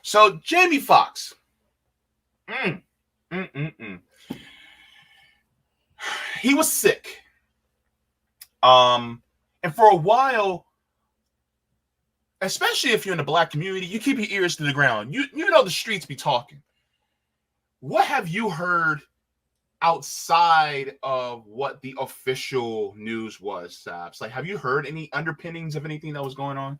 So Jamie Foxx. Mm, mm, mm, mm. He was sick. And for a while, especially if you're in the black community, you keep your ears to the ground. You know the streets be talking. What have you heard outside of what the official news was, Sabs? Like, have you heard any underpinnings of anything that was going on?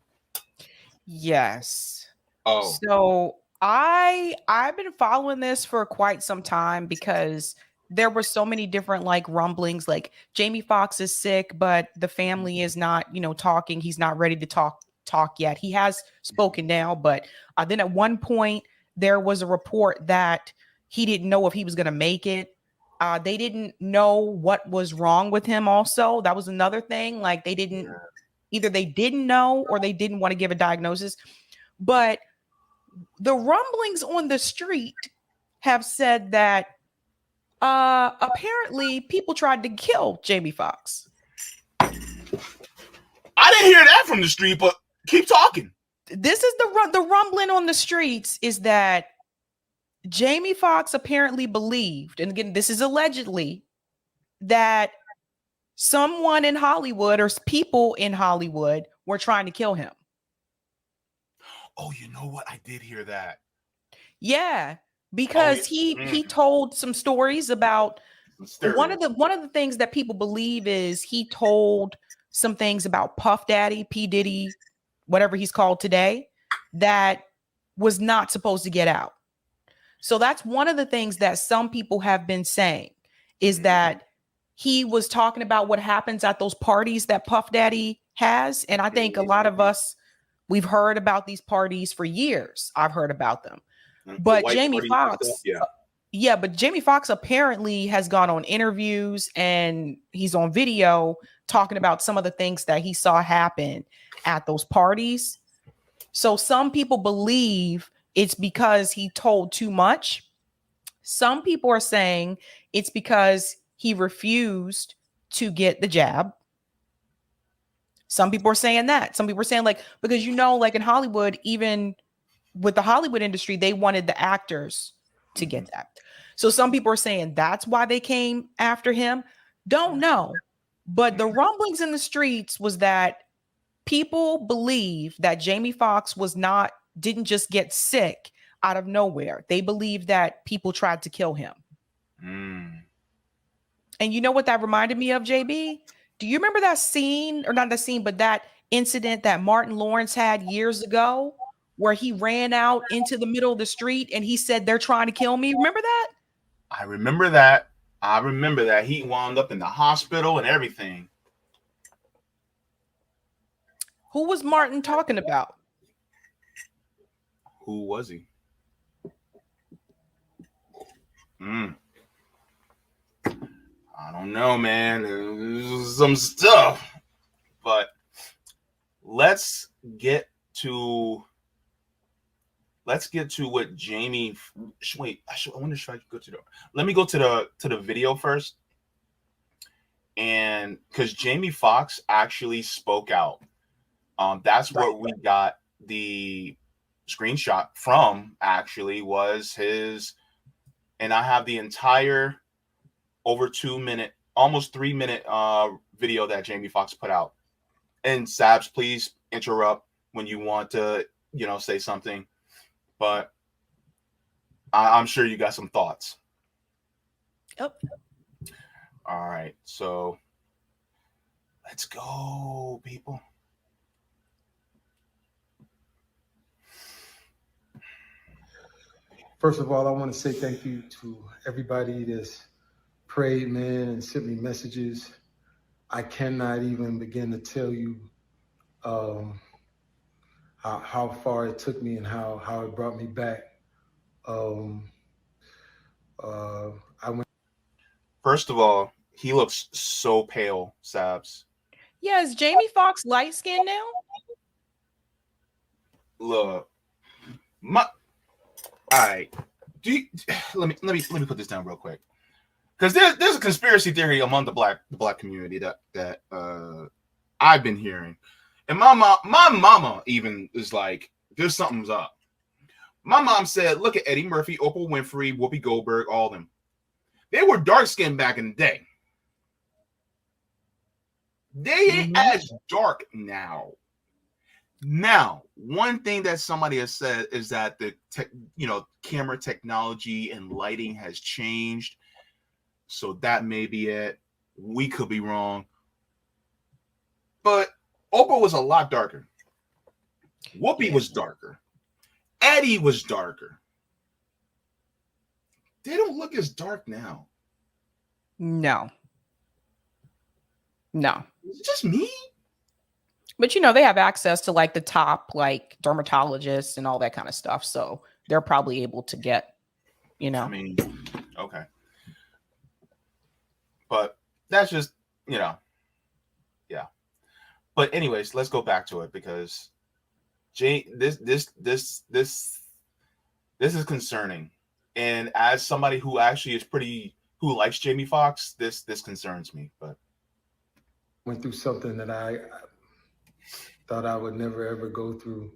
Yes. Oh. So I've been following this for quite some time because there were so many different like rumblings, like Jamie Foxx is sick, but the family is not, talking. He's not ready to talk yet. He has spoken now, but then at one point there was a report that he didn't know if he was going to make it. They didn't know what was wrong with him. Also, that was another thing. Like either they didn't know or they didn't want to give a diagnosis. But the rumblings on the street have said that apparently people tried to kill Jamie Foxx. I didn't hear that from the street, but keep talking. This is the rumbling on the streets is that Jamie Foxx apparently believed, and again, this is allegedly, that someone in Hollywood or people in Hollywood were trying to kill him. Oh, you know what? I did hear that. Yeah, because he told some stories about one of the things that people believe is he told some things about Puff Daddy, P. Diddy, whatever he's called today, that was not supposed to get out. So that's one of the things that some people have been saying is that he was talking about what happens at those parties that Puff Daddy has. And I think a lot of us, we've heard about these parties for years. I've heard about them. But Jamie Foxx, but Jamie Foxx apparently has gone on interviews and he's on video talking about some of the things that he saw happen at those parties. So some people believe it's because he told too much. Some people are saying it's because he refused to get the jab. Some people are saying that. Some people are saying because like in Hollywood, even with the Hollywood industry, they wanted the actors to get that. So some people are saying that's why they came after him. Don't know. But the rumblings in the streets was that people believe that Jamie Foxx didn't just get sick out of nowhere. They believe that people tried to kill him. And you know what that reminded me of, JB? Do you remember that scene, or not that scene, but that incident that Martin Lawrence had years ago where he ran out into the middle of the street and he said, "They're trying to kill me"? Remember that? I remember that. He wound up in the hospital and everything. Who was Martin talking about? Who was he? I don't know, man. There's some stuff. But let's get to what Jamie. Wait, I wonder if I could go to Let me go to the video first, and because Jamie Foxx actually spoke out. That's where we got the screenshot from. Actually, was his, and I have the entire over 2 minute, almost 3 minute video that Jamie Foxx put out. And Sabs, please interrupt when you want to, say something. But I'm sure you got some thoughts. Yep. All right, so let's go, people. First of all, I want to say thank you to everybody that's prayed, man, and sent me messages. I cannot even begin to tell you how far it took me and how it brought me back. First of all, he looks so pale, Sabs. Yeah, is Jamie Foxx light skinned now? Look, all right. Let me put this down real quick, because there's a conspiracy theory among the black community that I've been hearing, and my mama even is like, there's something's up. My mom said, look at Eddie Murphy, Oprah Winfrey, Whoopi Goldberg, all of them. They were dark-skinned back in the day. They ain't as dark now. Now, one thing that somebody has said is that the camera technology and lighting has changed. So that may be it. We could be wrong. But Oprah was a lot darker. Whoopi was darker. Eddie was darker. They don't look as dark now. No. Is it just me? But they have access to like the top like dermatologists and all that kind of stuff. So they're probably able to get, I mean, okay. But that's just, yeah. But anyways, let's go back to it because this is concerning. And as somebody who actually is who likes Jamie Foxx, this concerns me. But went through something that I thought I would never ever go through.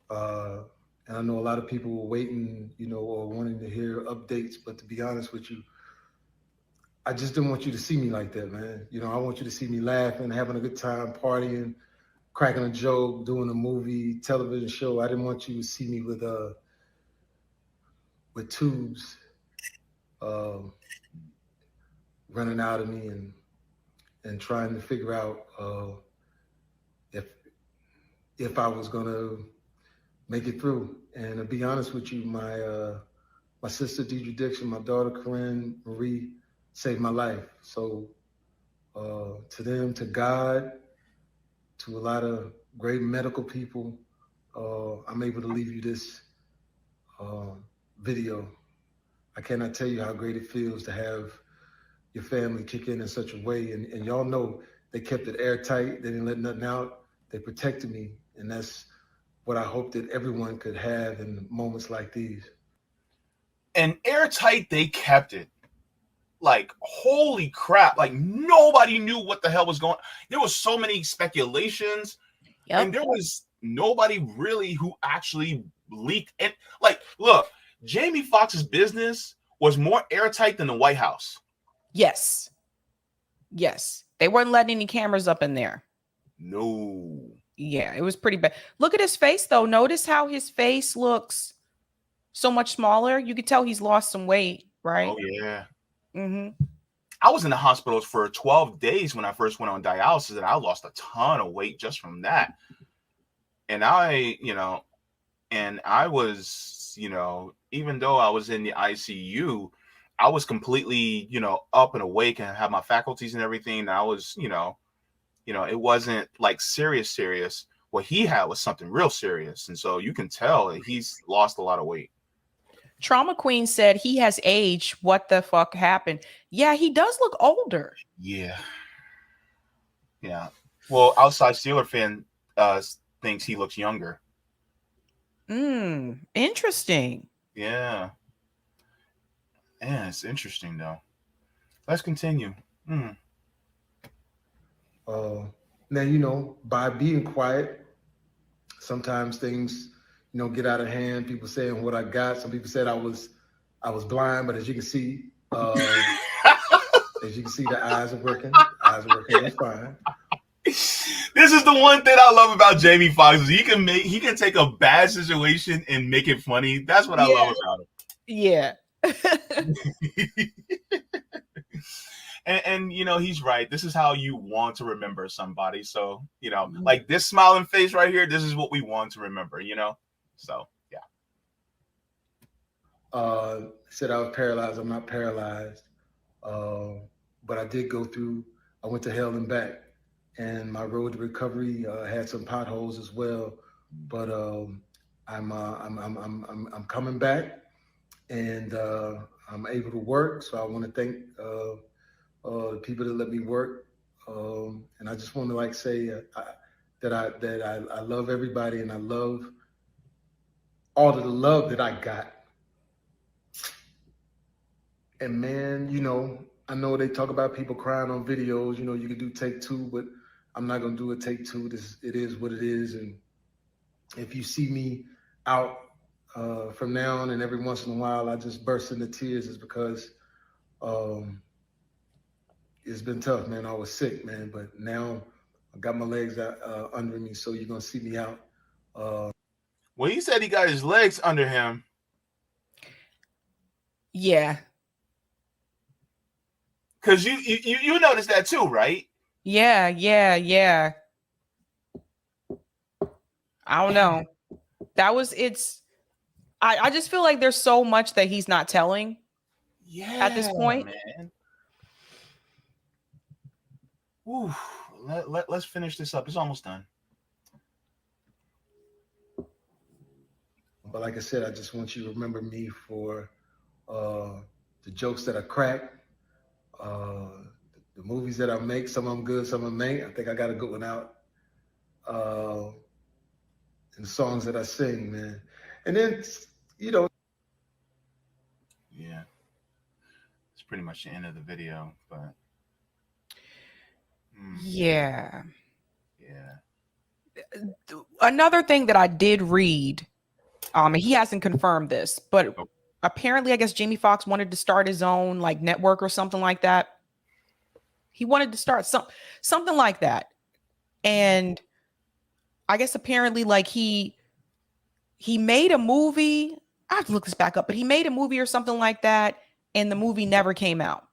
And I know a lot of people were waiting, or wanting to hear updates. But to be honest with you, I just didn't want you to see me like that, man. I want you to see me laughing, having a good time, partying, cracking a joke, doing a movie, television show. I didn't want you to see me with tubes running out of me and trying to figure out if I was gonna make it through. And to be honest with you, my sister Deidre Dixon, my daughter Corinne Marie saved my life. So to them, to God, to a lot of great medical people, I'm able to leave you this video. I cannot tell you how great it feels to have your family kick in such a way. And y'all know they kept it airtight. They didn't let nothing out. They protected me. And that's what I hope that everyone could have in moments like these. And airtight, they kept it. Like, holy crap. Like, nobody knew what the hell was going on. There was so many speculations. Yep. And there was nobody really who actually leaked it. Like, look, Jamie Foxx's business was more airtight than the White House. Yes. They weren't letting any cameras up in there. No. Yeah, it was pretty bad. Look at his face, though. Notice how his face looks so much smaller. You could tell he's lost some weight, right? Oh, yeah. Mm-hmm. I was in the hospitals for 12 days when I first went on dialysis, and I lost a ton of weight just from that. And I was, even though I was in the ICU, I was completely, up and awake and had my faculties and everything. And I was, it wasn't like serious. What he had was something real serious. And so you can tell that he's lost a lot of weight. Trauma Queen said he has aged. What the fuck happened? Yeah, he does look older. Yeah. Well, outside Steeler fan thinks he looks younger. Interesting. Yeah, it's interesting though. Let's continue. Now, by being quiet, sometimes things, get out of hand. People saying what I got. Some people said I was blind, but as you can see, the eyes are working. That's fine. This is the one thing I love about Jamie Foxx. He can take a bad situation and make it funny. That's what I love about him. Yeah. and he's right. This is how you want to remember somebody. So, like this smiling face right here, this is what we want to remember, So, yeah. Said I was paralyzed. I'm not paralyzed. But I did I went to hell and back. And my road to recovery had some potholes as well, but I'm coming back, and I'm able to work. So I want to thank the people that let me work, and I just want to say that I love everybody, and I love all of the love that I got. And man, I know they talk about people crying on videos. You can do take two, but I'm not going to do a take two. It is what it is. And if you see me out from now on, and every once in a while I just burst into tears, is because it's been tough, man. I was sick, man, but now I got my legs out, under me, so you're gonna see me out. Well, he said he got his legs under him. Yeah. Because you noticed that too, right? Yeah. I don't know. I just feel like there's so much that he's not telling. Yeah. At this point, man. Ooh, let's finish this up. It's almost done. But like I said, I just want you to remember me for the jokes that I crack, the movies that I make. Some of them good, some of them ain't. I think I got a good one out. And the songs that I sing, man. And then, Yeah. It's pretty much the end of the video, but. Yeah. Yeah. Another thing that I did read, he hasn't confirmed this, but apparently I guess Jamie Foxx wanted to start his own like network or something like that. He wanted to start something like that. And I guess apparently like he made a movie. I have to look this back up, but he made a movie or something like that, and the movie never came out.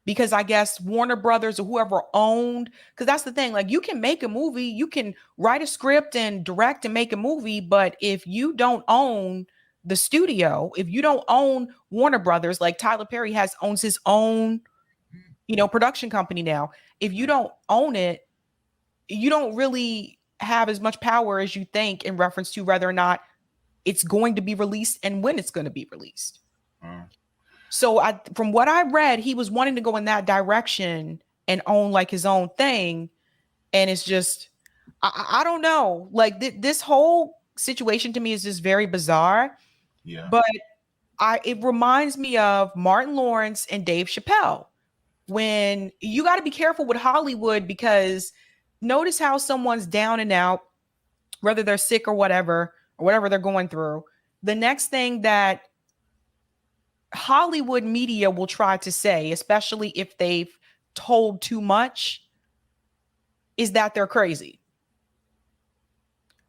Because I guess Warner Brothers or whoever owned, because that's the thing, like you can make a movie, you can write a script and direct and make a movie, but if you don't own the studio, if you don't own Warner Brothers, like Tyler Perry owns his own, production company now. If you don't own it, you don't really have as much power as you think in reference to whether or not it's going to be released and when it's going to be released. So from what I read, he was wanting to go in that direction and own like his own thing. And it's just, I don't know. Like this whole situation to me is just very bizarre. Yeah. But it reminds me of Martin Lawrence and Dave Chappelle. When you got to be careful with Hollywood, because notice how someone's down and out, whether they're sick or whatever they're going through. The next thing that Hollywood media will try to say, especially if they've told too much, is that they're crazy.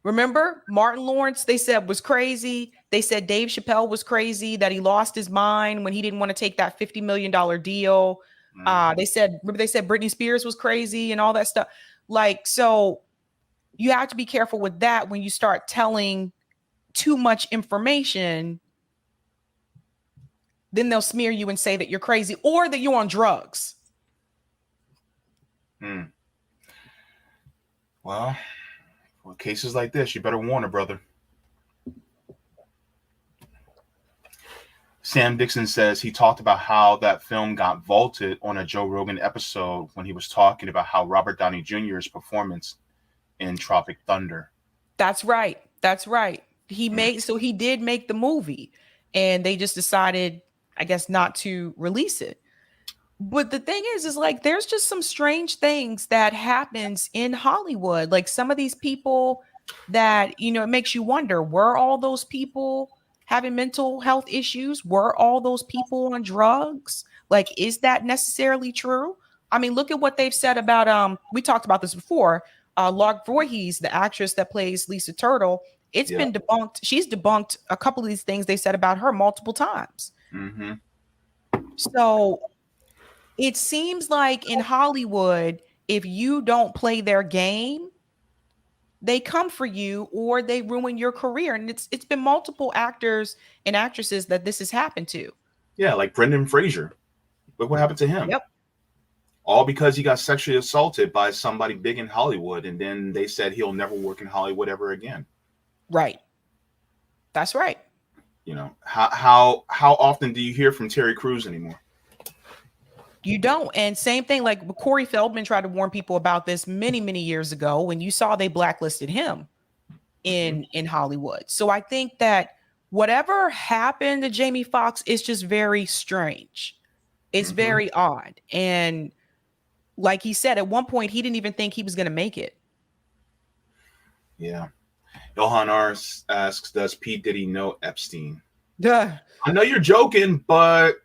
Remember, Martin Lawrence, they said was crazy. They said Dave Chappelle was crazy, that he lost his mind when he didn't want to take that $50 million deal. They said Britney Spears was crazy and all that stuff. Like, so you have to be careful with that when you start telling too much information. Then they'll smear you and say that you're crazy or that you're on drugs. Well, for cases like this, you better warn her, brother. Sam Dixon says he talked about how that film got vaulted on a Joe Rogan episode when he was talking about how Robert Downey Jr.'s performance in Tropic Thunder. That's right. He did make the movie, and they just decided, I guess, not to release it. But the thing is like, there's just some strange things that happens in Hollywood. Like some of these people that, it makes you wonder, were all those people having mental health issues? Were all those people on drugs? Like, is that necessarily true? I mean, look at what they've said about, we talked about this before, Lark Voorhees, the actress that plays Lisa Turtle. It's been debunked. She's debunked a couple of these things they said about her multiple times. Mm-hmm. So it seems like in Hollywood, if you don't play their game, they come for you or they ruin your career. And it's been multiple actors and actresses that this has happened to. Yeah, like Brendan Fraser. Look what happened to him. Yep. All because he got sexually assaulted by somebody big in Hollywood, and then they said he'll never work in Hollywood ever again. Right. That's right. How often do you hear from Terry Crews anymore? You don't. And same thing, like Corey Feldman tried to warn people about this many, many years ago when you saw they blacklisted him in Hollywood. So I think that whatever happened to Jamie Foxx is just very strange. It's very odd. And like he said, at one point, he didn't even think he was going to make it. Yeah. Johan R asks, does P. Diddy know Epstein? Duh. I know you're joking, but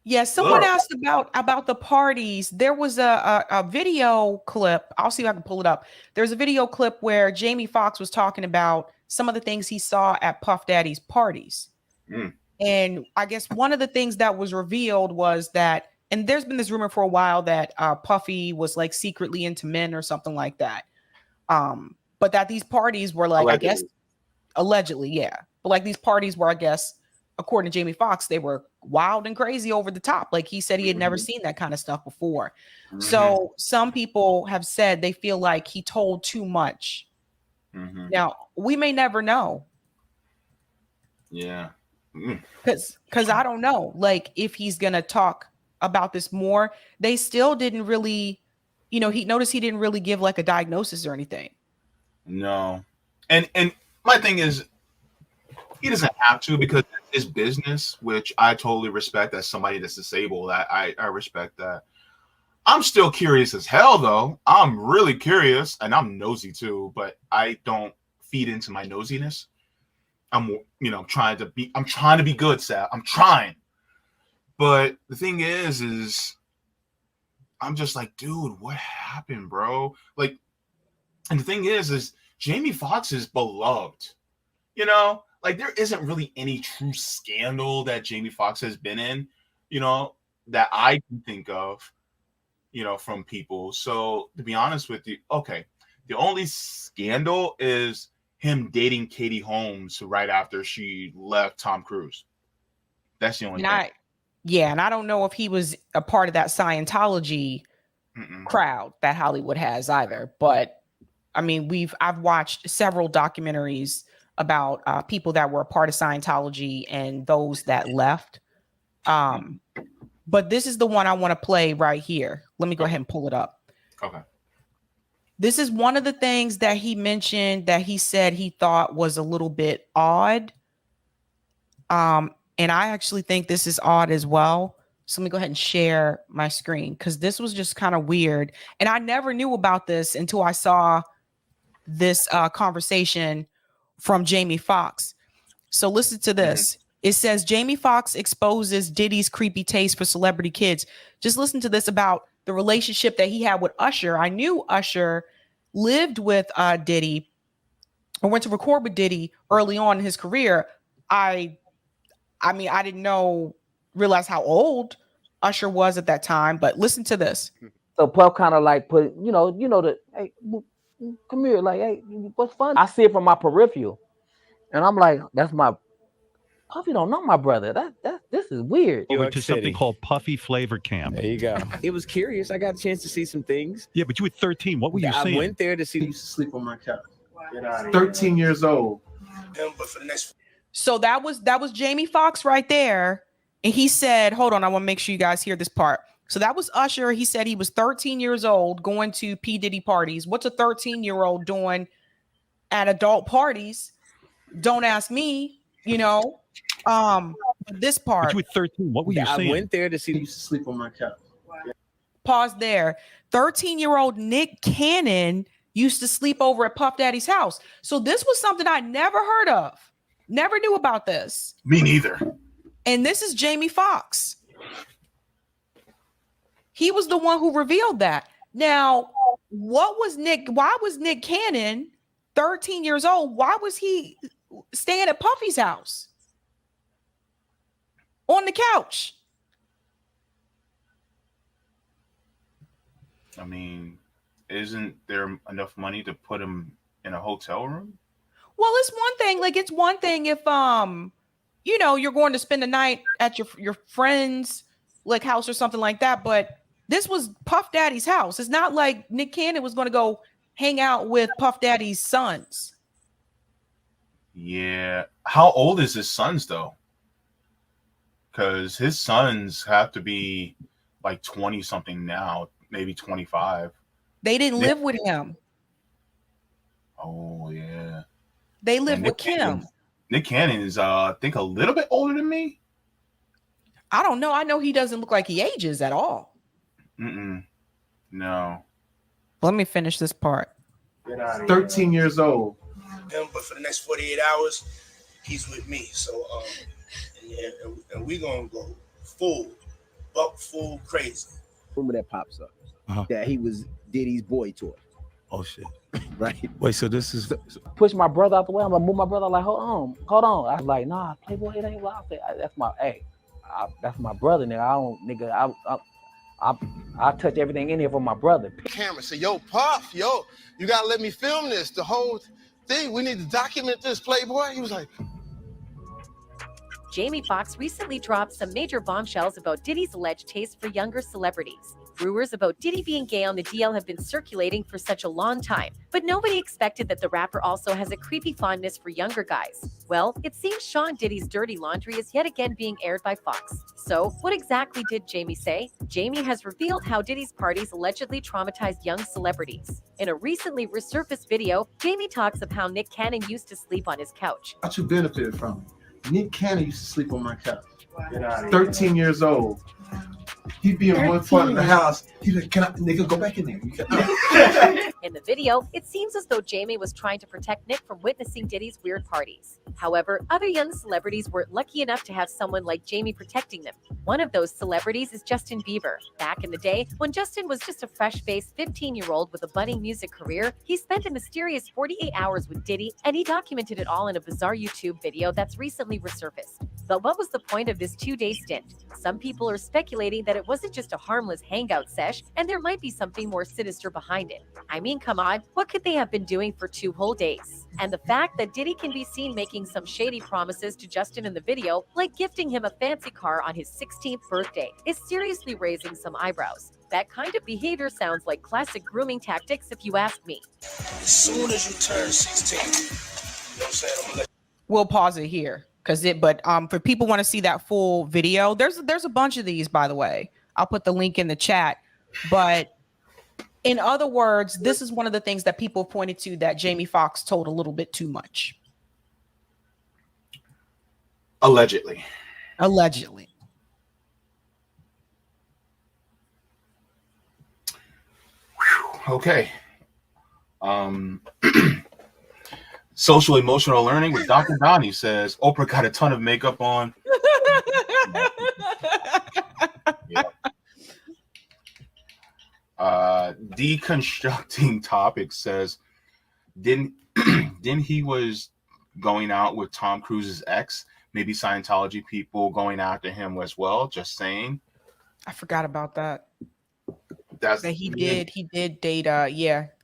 yeah, someone asked about the parties. There was a video clip. I'll see if I can pull it up. There's a video clip where Jamie Foxx was talking about some of the things he saw at Puff Daddy's parties. And I guess one of the things that was revealed was that, and there's been this rumor for a while that Puffy was like secretly into men or something like that. But that these parties were like, allegedly. I guess, allegedly, yeah. But like these parties were, I guess, according to Jamie Foxx, they were wild and crazy over the top. Like he said he had never seen that kind of stuff before. So some people have said they feel like he told too much. Now, we may never know. Yeah. Because I don't know, like if he's gonna talk about this more. They still didn't really, he noticed he didn't really give like a diagnosis or anything. No. And my thing is, he doesn't have to, because it's his business, which I totally respect. As somebody that's disabled, I respect that. I'm still curious as hell, though. I'm really curious, and I'm nosy too, but I don't feed into my nosiness. I'm trying to be good, Sal. I'm trying. But the thing is I'm just like, dude, what happened, bro? Like, and the thing is Jamie Foxx is beloved. Like there isn't really any true scandal that Jamie Foxx has been in, that I can think of, from people. So to be honest with you, okay, the only scandal is him dating Katie Holmes right after she left Tom Cruise. That's the only thing. And I don't know if he was a part of that Scientology crowd that Hollywood has either. But I mean, I've watched several documentaries about people that were a part of Scientology and those that left. But this is the one I want to play right here. Let me go ahead and pull it up. Okay. This is one of the things that he mentioned that he said he thought was a little bit odd. And I actually think this is odd as well. So let me go ahead and share my screen, because this was just kind of weird. And I never knew about this until I saw this conversation from Jamie Foxx. So listen to this. It says Jamie Foxx exposes Diddy's creepy taste for celebrity kids. Just listen to this about the relationship that he had with Usher. I knew Usher lived with Diddy, or went to record with Diddy early on in his career. I mean, I didn't realize how old Usher was at that time, but listen to this. So Puff kind of like put, hey, come here, like, hey, what's fun? I see it from my peripheral, and I'm like, that's my Puffy don't know my brother. This is weird. Over to something called Puffy Flavor Camp. There you go. It was curious. I got a chance to see some things. Yeah, but you were 13. What were you seeing? I went there to see. He used to sleep on my couch. 13 years old. So that was Jamie Foxx right there. And he said, hold on, I want to make sure you guys hear this part. So that was Usher. He said he was 13 years old going to P. Diddy parties. What's a 13-year-old doing at adult parties? Don't ask me, this part. But you were 13. What were you seeing? I went there to see. He used to sleep on my couch. Pause there. 13-year-old Nick Cannon used to sleep over at Puff Daddy's house. So this was something I never heard of. Never knew about this. Me neither. And this is Jamie Foxx. He was the one who revealed that. Now, why was Nick Cannon 13 years old? Why was he staying at Puffy's house on the couch? I mean, isn't there enough money to put him in a hotel room? Well, it's one thing. Like, it's one thing if you're going to spend the night at your friend's like house or something like that. But this was Puff Daddy's house. It's not like Nick Cannon was going to go hang out with Puff Daddy's sons. Yeah. How old is his sons though? Because his sons have to be like 20 something now, maybe 25. They didn't live with him. Oh yeah. They live with Kim. Nick Cannon is I think a little bit older than me. I don't know. I know he doesn't look like he ages at all. No. Let me finish this part. 13 years old. But for the next 48 hours, he's with me. So, and we gonna go full crazy. Rumor that pops up that he was Diddy's boy toy. Oh shit! Right. Wait, so this is Push my brother out the way. I'm gonna move my brother. Like, hold on. I was like, nah, Playboy, it ain't loud. That's my that's my brother, nigga. I touch everything in here for my brother. Camera say, yo, Puff, yo, you gotta let me film this. The whole thing. We need to document this, Playboy. He was like. Jamie Foxx recently dropped some major bombshells about Diddy's alleged taste for younger celebrities. Rumors about Diddy being gay on the DL have been circulating for such a long time, but nobody expected that the rapper also has a creepy fondness for younger guys. Well, it seems Sean Diddy's dirty laundry is yet again being aired by Fox. So, what exactly did Jamie say? Jamie has revealed how Diddy's parties allegedly traumatized young celebrities. In a recently resurfaced video, Jamie talks of how Nick Cannon used to sleep on his couch. What you benefited from? Nick Cannon used to sleep on my couch. 13 years old. He'd be in one part of the house. He'd be like, can I, nigga, go back in there? In the video, it seems as though Jamie was trying to protect Nick from witnessing Diddy's weird parties. However, other young celebrities were lucky enough to have someone like Jamie protecting them. One of those celebrities is Justin Bieber. Back in the day, when Justin was just a fresh-faced 15-year-old with a budding music career, he spent a mysterious 48 hours with Diddy, and he documented it all in a bizarre YouTube video that's recently resurfaced. But what was the point of this 2-day stint? Some people are speculating that it wasn't just a harmless hangout sesh, and there might be something more sinister behind it. I mean, come on, what could they have been doing for 2 whole days? And the fact that Diddy can be seen making some shady promises to Justin in the video, like gifting him a fancy car on his 16th birthday, is seriously raising some eyebrows. That kind of behavior sounds like classic grooming tactics if you ask me. As soon as you turn 16, you know what I'm saying? I'm gonna let We'll pause it here but for people want to see that full video, there's a bunch of these, by the way. I'll put the link in the chat. But in other words, this is one of the things that people pointed to that Jamie Foxx told a little bit too much. Allegedly. Okay. Social emotional learning with Dr. Donnie says Oprah got a ton of makeup on. Yeah. Deconstructing topics says didn't he was going out with Tom Cruise's ex? Maybe Scientology people going after him as well. Just saying. I forgot about that. That he did date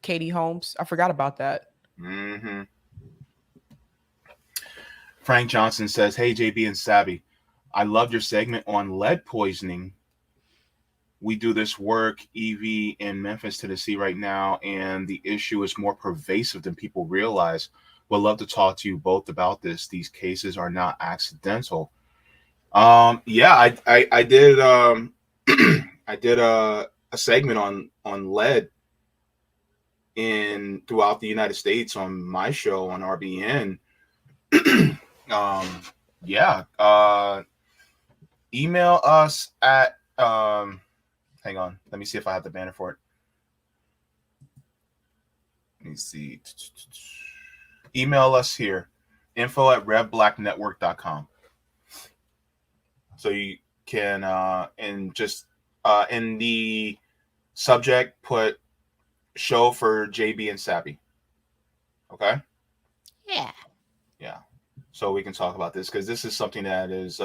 Katie Holmes. I forgot about that. Mm-hmm. Frank Johnson says, hey, Jaybe and Sabby, I loved your segment on lead poisoning. We do this work, EV, in Memphis, Tennessee right now, and the issue is more pervasive than people realize. Would love to talk to you both about this. These cases are not accidental. I did I did a segment on lead throughout the United States on my show on RBN. Email us at hang on, let me see if I have the banner for it. Let me see. Email us here, info@revblacknetwork.com. So you can and just in the subject put show for Jaybe and Sabby. Okay? Yeah. So we can talk about this because this is something that is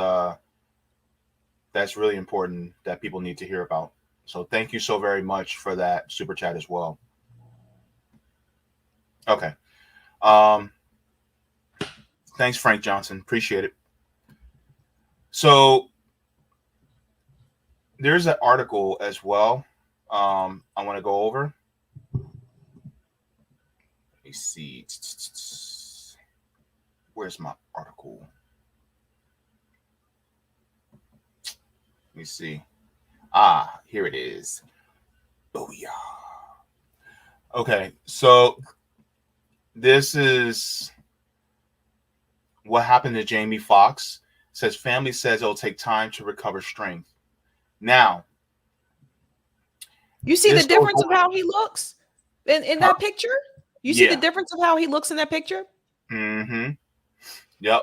that's really important that people need to hear about. So thank you so very much for that super chat as well. Okay. Thanks, Frank Johnson. Appreciate it. So there's an article as well I want to go over. Let me see. Where's my article? Let me see. Here it is. Oh, yeah. Okay, so this is what happened to Jamie Foxx. It says family says it'll take time to recover strength. Now, you see the difference of how he looks in that picture? You see the difference of how he looks in that picture? Mm-hmm. Yep.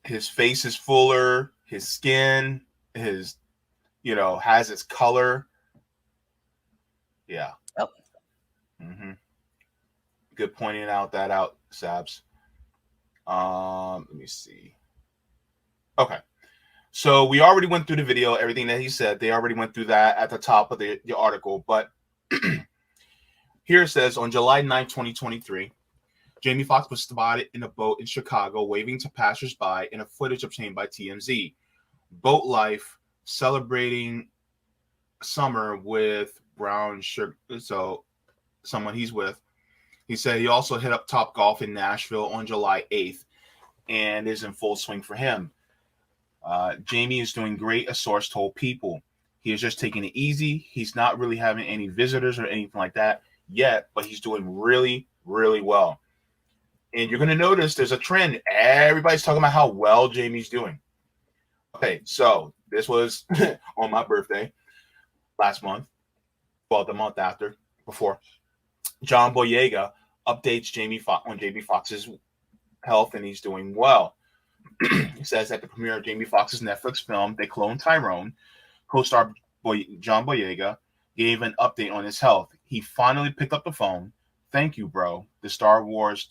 His face is fuller. His skin, has its color. Yeah. Oh. Mm-hmm. Good pointing out, Sabs. Let me see. Okay. So we already went through the video, everything that he said. They already went through that at the top of the article. But here it says, on July 9, 2023, Jamie Foxx was spotted in a boat in Chicago waving to passersby in a footage obtained by TMZ. Boat life, celebrating summer with brown sugar. So someone he's with. He said he also hit up Top Golf in Nashville on July 8th and is in full swing for him. Jamie is doing great, a source told People. He is just taking it easy. He's not really having any visitors or anything like that yet, but he's doing really, really well. And you're going to notice there's a trend. Everybody's talking about how well Jamie's doing. Okay, so this was on my birthday last month. Well, the month before. John Boyega updates on Jamie Foxx's health, and he's doing well. He says at the premiere of Jamie Foxx's Netflix film, They Clone Tyrone, co-star John Boyega gave an update on his health. He finally picked up the phone. Thank you, bro. The Star Wars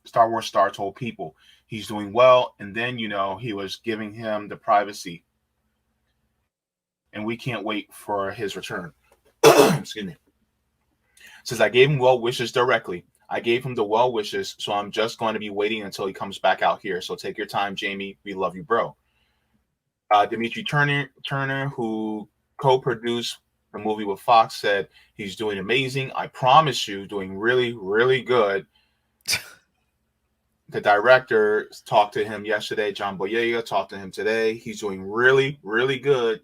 star told People. He's doing well, and then he was giving him the privacy, and we can't wait for his return. Excuse me. Says I gave him well wishes directly. I gave him the well wishes, so I'm just going to be waiting until he comes back out here. So take your time, Jamie. We love you, bro. Dimitri Turner, who co-produced the movie with Foxx, said he's doing amazing. I promise you, doing really, really good. The director talked to him yesterday. John Boyega talked to him today. He's doing really, really good.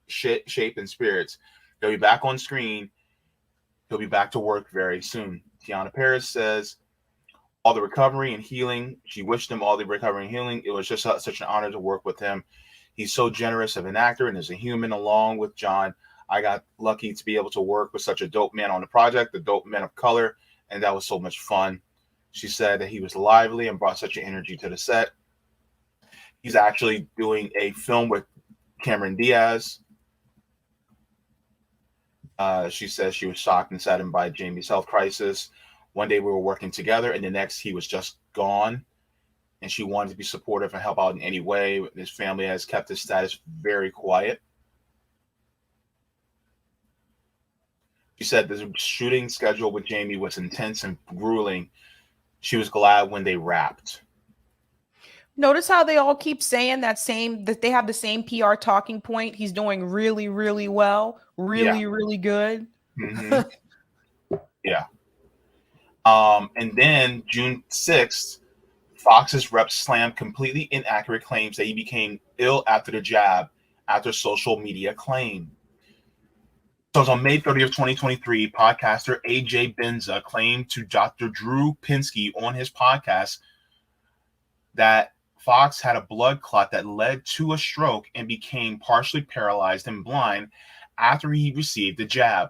Shape and spirits. He'll be back on screen. He'll be back to work very soon. Tiana Paris says, all the recovery and healing. She wished him all the recovery and healing. It was just such an honor to work with him. He's so generous of an actor and is a human. Along with John, I got lucky to be able to work with such a dope man on the project, the dope man of color, and that was so much fun. She said that he was lively and brought such an energy to the set. He's actually doing a film with Cameron Diaz. She says she was shocked and saddened by Jamie's health crisis. One day we were working together, and the next he was just gone. And she wanted to be supportive and help out in any way. His family has kept his status very quiet. She said the shooting schedule with Jamie was intense and grueling. She was glad when they wrapped. Notice how they all keep saying that they have the same PR talking point. He's doing really, really well. Really good. Mm-hmm. Yeah. And then June 6th, Fox's rep slammed completely inaccurate claims that he became ill after the jab after social media claim. So on May 30th, 2023, podcaster AJ Benza claimed to Dr. Drew Pinsky on his podcast that Foxx had a blood clot that led to a stroke and became partially paralyzed and blind after he received the jab.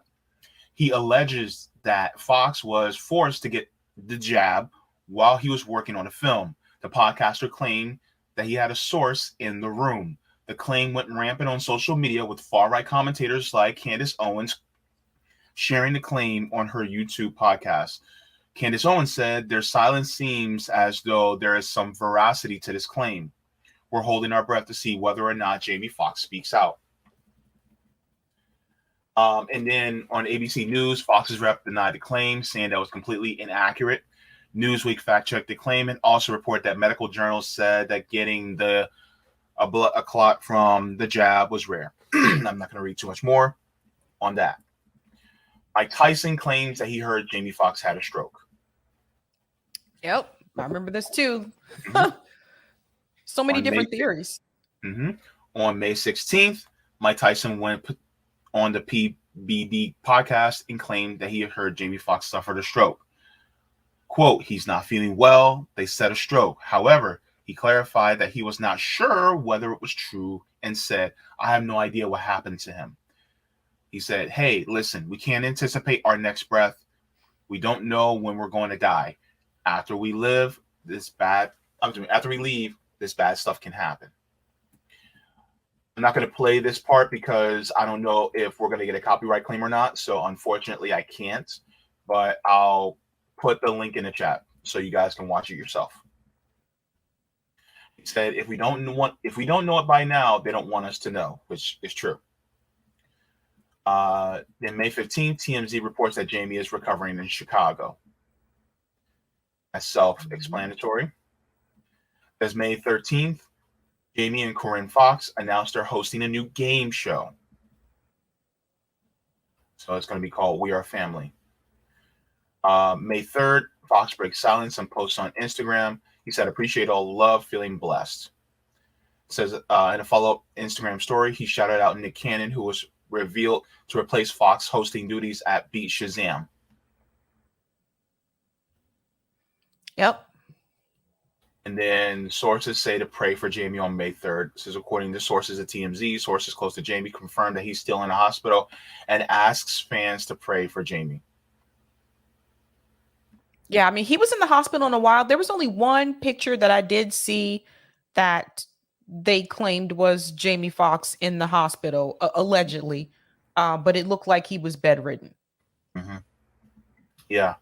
He alleges that Foxx was forced to get the jab while he was working on a film. The podcaster claimed that he had a source in the room. The claim went rampant on social media, with far-right commentators like Candace Owens sharing the claim on her YouTube podcast. Candace Owens said, their silence seems as though there is some veracity to this claim. We're holding our breath to see whether or not Jamie Foxx speaks out. And then on ABC News, Fox's rep denied the claim, saying that was completely inaccurate. Newsweek fact-checked the claim and also reported that medical journals said that getting a clot from the jab was rare. I'm not going to read too much more on that. Mike Tyson claims that he heard Jamie Foxx had a stroke. Yep, I remember this too. Mm-hmm. So many different theories. Mm-hmm. On May 16th, Mike Tyson went on the PBD podcast and claimed that he had heard Jamie Foxx suffered a stroke. Quote, he's not feeling well. They said a stroke. However, he clarified that he was not sure whether it was true and said, I have no idea what happened to him. He said, hey, listen, we can't anticipate our next breath. We don't know when we're going to die. After we leave, this bad stuff can happen. I'm not going to play this part because I don't know if we're going to get a copyright claim or not. So unfortunately, I can't. But I'll put the link in the chat so you guys can watch it yourself. He said, if we don't know it by now, they don't want us to know, which is true. Then May 15th, TMZ reports that Jayme is recovering in Chicago. That's self-explanatory. As May 13th, Jayme and Corinne Foxx announced they're hosting a new game show. So it's going to be called We Are Family. May 3rd, Foxx breaks silence and posts on Instagram. He said, appreciate all the love, feeling blessed. Says in a follow-up Instagram story, he shouted out Nick Cannon, who was revealed to replace Foxx hosting duties at Beat Shazam. Yep. And then sources say to pray for Jayme on May 3rd. This is according to sources at TMZ. Sources close to Jayme confirmed that he's still in the hospital and asks fans to pray for Jayme. Yeah, I mean, he was in the hospital in a while. There was only one picture that I did see that they claimed was Jayme Foxx in the hospital, allegedly. But it looked like he was bedridden. Mm-hmm. Yeah.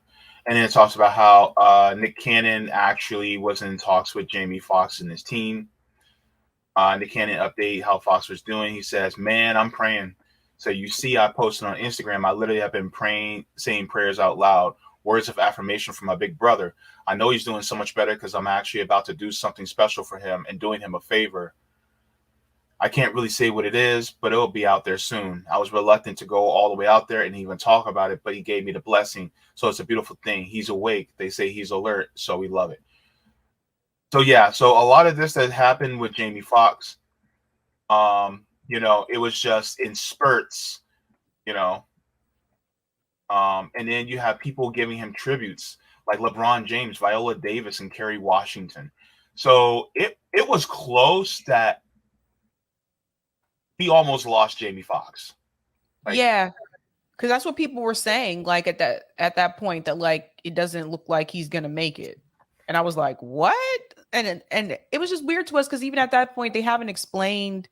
And then it talks about how Nick Cannon actually was in talks with Jayme Foxx and his team. Nick Cannon update how Foxx was doing. He says, man, I'm praying. So you see, I posted on Instagram. I literally have been praying, saying prayers out loud, words of affirmation for my big brother. I know he's doing so much better because I'm actually about to do something special for him and doing him a favor. I can't really say what it is, but it'll be out there soon. I was reluctant to go all the way out there and even talk about it, but he gave me the blessing. So it's a beautiful thing. He's awake. They say he's alert. So we love it. So yeah, so a lot of this that happened with Jayme Foxx, it was just in spurts, and then you have people giving him tributes like LeBron James, Viola Davis, and Kerry Washington. So it was close that he almost lost Jayme Foxx. Yeah, because that's what people were saying. Like at that point, that like it doesn't look like he's gonna make it, and I was like, what? And it was just weird to us because even at that point, they didn't explain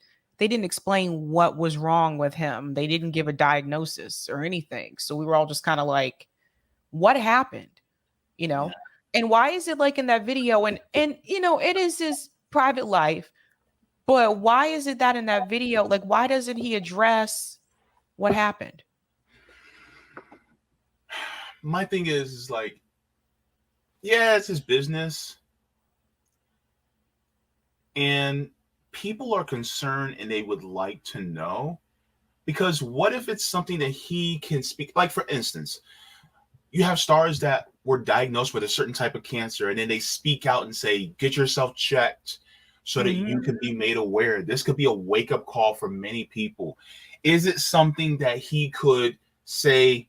what was wrong with him. They didn't give a diagnosis or anything, so we were all just kind of like, what happened? Yeah. And why is it like in that video? And it is his private life. But why is it that in that video, like, why doesn't he address what happened? My thing is like, yeah, it's his business. And people are concerned and they would like to know, because what if it's something that he can speak? Like, for instance, you have stars that were diagnosed with a certain type of cancer and then they speak out and say, get yourself checked so that you can be made aware. This could be a wake-up call for many people. Is it something that he could say,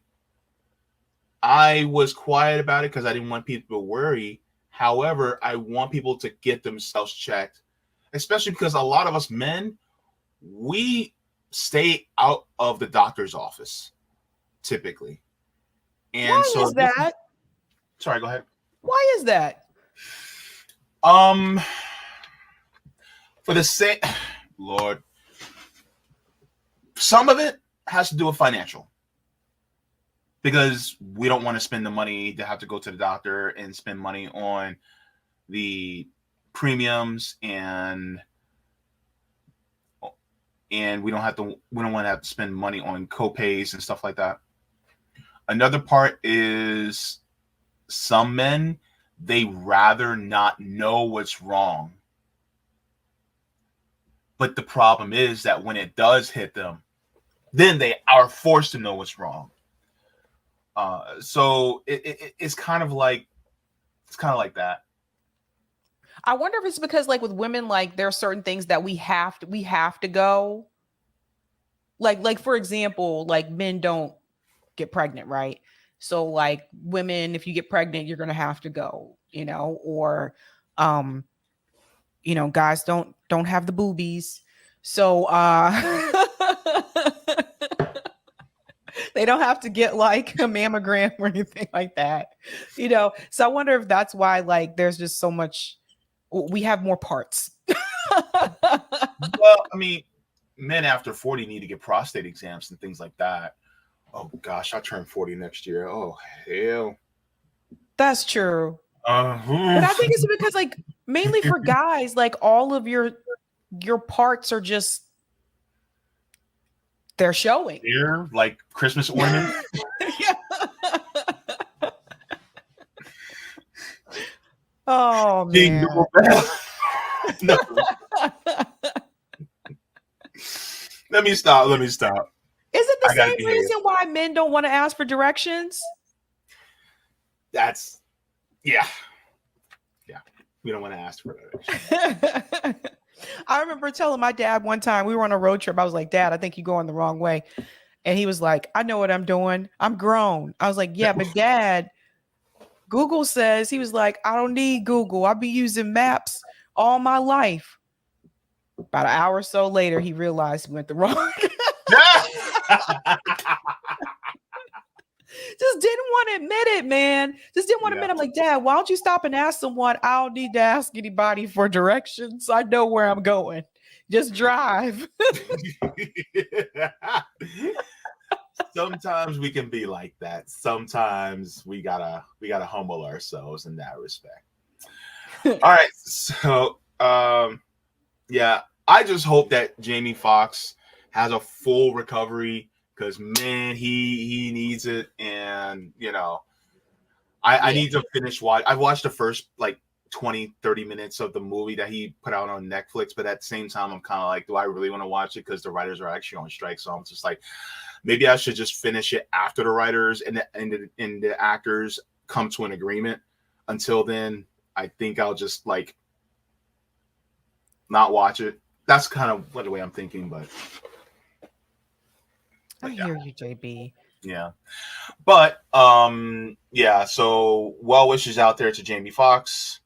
I was quiet about it because I didn't want people to worry. However, I want people to get themselves checked, especially because a lot of us men, we stay out of the doctor's office typically. And why so is that? Sorry, go ahead. Why is that? For the same, Lord, some of it has to do with financial, because we don't want to spend the money to have to go to the doctor and spend money on the premiums, and we don't want to have to spend money on co-pays and stuff like that. Another part is some men, they rather not know what's wrong. But the problem is that when it does hit them, then they are forced to know what's wrong. So it's kind of like that. I wonder if it's because, like, with women, like, there are certain things that we have to go. Like for example, like, men don't get pregnant, right? So like women, if you get pregnant, you're gonna have to go, or guys don't have the boobies. So They don't have to get like a mammogram or anything like that, you know. So I wonder if that's why like there's just so much. We have more parts. Well, I mean, men after 40 need to get prostate exams and things like that. Oh gosh, I turn 40 next year. Oh hell. That's true. But I think it's because like mainly for guys, like all of your parts are just they're showing. Here, like Christmas ornaments. Oh man. No. Let me stop. Is it the same reason why men don't want to ask for directions? That's yeah. We don't want to ask for directions. I remember telling my dad one time we were on a road trip. I was like, Dad, I think you're going the wrong way. And he was like, I know what I'm doing. I'm grown. I was like, yeah, but Dad, Google says, he was like, I don't need Google. I'll be using maps all my life. About an hour or so later, he realized he went the wrong. Just didn't want to admit it, man. Just didn't want to admit it. I'm like, Dad, why don't you stop and ask someone? I don't need to ask anybody for directions. I know where I'm going. Just drive. Sometimes we can be like that. Sometimes we gotta humble ourselves in that respect. All right, so yeah, I just hope that Jamie Foxx has a full recovery because man, he needs it, and you know, I need to finish watch. I watched the first like 20-30 minutes of the movie that he put out on Netflix, but at the same time, I'm kind of like, do I really want to watch it? Because the writers are actually on strike, so I'm just like, maybe I should just finish it after the writers and the actors come to an agreement. Until then, I think I'll just like not watch it. That's kind of the way I'm thinking, but I hear you, JB. Yeah. But yeah, so well wishes out there to Jamie Foxx.